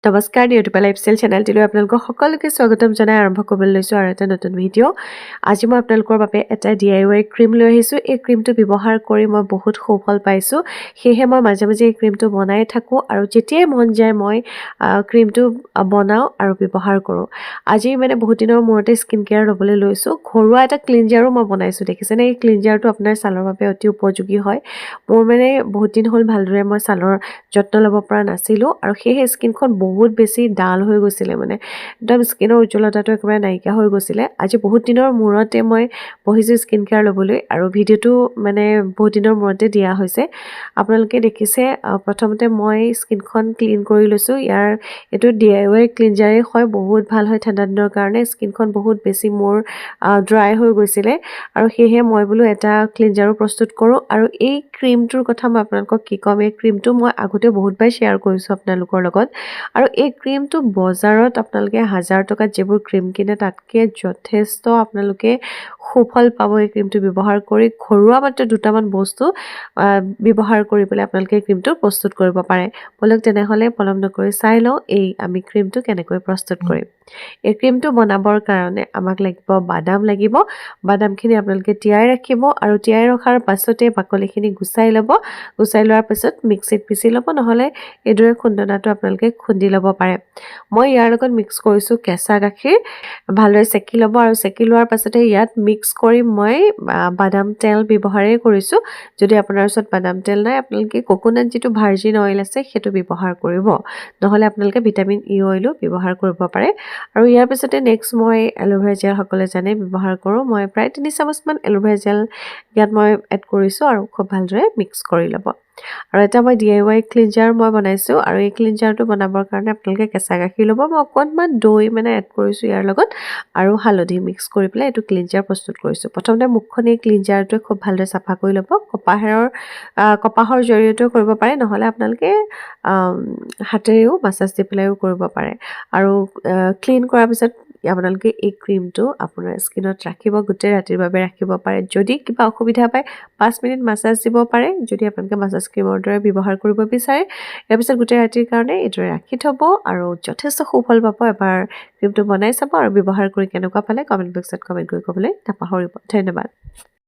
নমস্কাৰ YouTube lifestyle চেনেলটিলৈ আপোনালোকক সকলোকে স্বাগতম জনাই আৰম্ভ কৰিবলৈ লৈছোঁ আৰু এটা নতুন ভিডিঅ'। আজি মই আপোনালোকৰ বাবে এটা DIY ক্ৰীম লৈ আহিছোঁ। এই ক্ৰীমটো ব্যৱহাৰ কৰি মই বহুত সুফল পাইছোঁ। সেয়েহে মই মাজে মাজে এই ক্ৰীমটো বনাই থাকোঁ আৰু যেতিয়াই মন যায় মই ক্ৰীমটো বনাওঁ আৰু ব্যৱহাৰ কৰোঁ। আজি মানে বহুত দিনৰ মূৰতে স্কিন কেয়াৰ ল'বলৈ লৈছোঁ। ঘৰুৱা এটা ক্লিনজাৰো মই বনাইছোঁ, দেখিছেনে? এই ক্লিনজাৰটো আপোনাৰ ছালৰ বাবে অতি উপযোগী হয়। মোৰ মানে বহুত দিন হ'ল ভালদৰে মই ছালৰ যত্ন ল'ব পৰা নাছিলোঁ আৰু সেয়েহে স্কিনখন বহুত বেছি ডাল হৈ গৈছিলে, মানে একদম স্কিনৰ উজ্জ্বলতাটো একেবাৰে নাইকিয়া হৈ গৈছিলে। আজি বহুত দিনৰ মূৰতে মই বহিছোঁ স্কিন কেয়াৰ ল'বলৈ আৰু ভিডিঅ'টো মানে বহুত দিনৰ মূৰতে দিয়া হৈছে। আপোনালোকে দেখিছে প্ৰথমতে মই স্কিনখন ক্লিন কৰি লৈছোঁ। এইটো DIY ক্লিনজাৰেই হয়, বহুত ভাল হয় ঠাণ্ডা দিনৰ কাৰণে। স্কিনখন বহুত বেছি মোৰ ড্ৰাই হৈ গৈছিলে আৰু সেয়েহে মই বোলো এটা ক্লিনজাৰো প্ৰস্তুত কৰোঁ। আৰু এই ক্ৰীমটোৰ কথা মই আপোনালোকক কি ক'ম, এই ক্ৰীমটো মই আগতে বহুতবাৰ শ্বেয়াৰ কৰিছোঁ আপোনালোকৰ লগত। আৰু এই ক্ৰীমটো বজাৰত আপোনালোকে 1000 টকাত যিবোৰ ক্ৰীম কিনে তাতকৈ যথেষ্ট আপোনালোকে সুফল পাব এই ক্ৰীমটো ব্যৱহাৰ কৰি। ঘৰুৱা মাত্ৰ দুটামান বস্তু ব্যৱহাৰ কৰি পেলাই আপোনালোকে এই ক্ৰীমটো প্ৰস্তুত কৰিব পাৰে। ব'লক তেনেহ'লে পলম নকৰি চাই লওঁ আমি ক্ৰীমটো কেনেকৈ প্ৰস্তুত কৰিম। এই ক্ৰীমটো বনাবৰ কাৰণে আমাক লাগিব বাদাম লাগিব। বাদামখিনি আপোনালোকে তিয়াই ৰাখিব আৰু তিয়াই ৰখাৰ পাছতে বাকলিখিনি গুচাই ল'ব। গুচাই লোৱাৰ পাছত মিক্সিত পিচি ল'ব, নহ'লে এইদৰে খুন্দনাটো আপোনালোকে খুন্দি ল'ব পাৰে। মই ইয়াৰ লগত মিক্স কৰিছোঁ কেঁচা গাখীৰ। ভালদৰে চেকি ল'ব আৰু চেকি লোৱাৰ পাছতে ইয়াত মিক্স কৰি মই বাদাম তেল ব্যৱহাৰেই কৰিছোঁ। যদি আপোনাৰ ওচৰত বাদাম তেল নাই, আপোনালোকে কোকোনাট যিটো ভাৰ্জিন অইল আছে সেইটো ব্যৱহাৰ কৰিব, নহ'লে আপোনালোকে ভিটামিন ই অইলো ব্যৱহাৰ কৰিব পাৰে। আৰু ইয়াৰ পিছতে নেক্সট মই এল'ভেৰা জেল সকলোৱে জানে ব্যৱহাৰ কৰোঁ। মই প্ৰায় 3 চামুচমান এল'ভেৰা জেল ইয়াত মই এড কৰিছোঁ আৰু খুব ভালদৰে মিক্স কৰি ল'ব। আৰু এটা মই DIY ক্লিনজাৰ মই বনাইছোঁ আৰু এই ক্লিনজাৰটো বনাবৰ কাৰণে আপোনালোকে কেঁচা গাখীৰ ল'ব। মই অকণমান দৈ মানে এড কৰিছোঁ ইয়াৰ লগত আৰু হালধি মিক্স কৰি পেলাই এইটো ক্লিনজাৰ প্ৰস্তুত কৰিছোঁ। প্ৰথমতে মুখখন এই ক্লিনজাৰটোৱে খুব ভালদৰে চাফা কৰি ল'ব। কপাহৰ জৰিয়তেও কৰিব পাৰে, নহ'লে আপোনালোকে হাতেৰেও মাছাজ দি পেলাইও কৰিব পাৰে। আৰু ক্লিন কৰাৰ পিছত আপোনালোকে এই ক্ৰীমটো আপোনাৰ স্কিনত ৰাখিব, গোটেই ৰাতিৰ বাবে ৰাখিব পাৰে। যদি কিবা অসুবিধা পায় 5 মিনিট মাছাজ দিব পাৰে, যদি আপোনালোকে মাছাজ ক্ৰীমৰ দৰে ব্যৱহাৰ কৰিব বিচাৰে। ইয়াৰ পিছত গোটেই ৰাতিৰ কাৰণে এইদৰে ৰাখি থ'ব আৰু যথেষ্ট সুফল পাব। এবাৰ ক্ৰীমটো বনাই চাব আৰু ব্যৱহাৰ কৰি কেনেকুৱা পালে কমেণ্ট বক্সত কমেণ্ট কৰি ক'বলৈ নাপাহৰিব। ধন্যবাদ।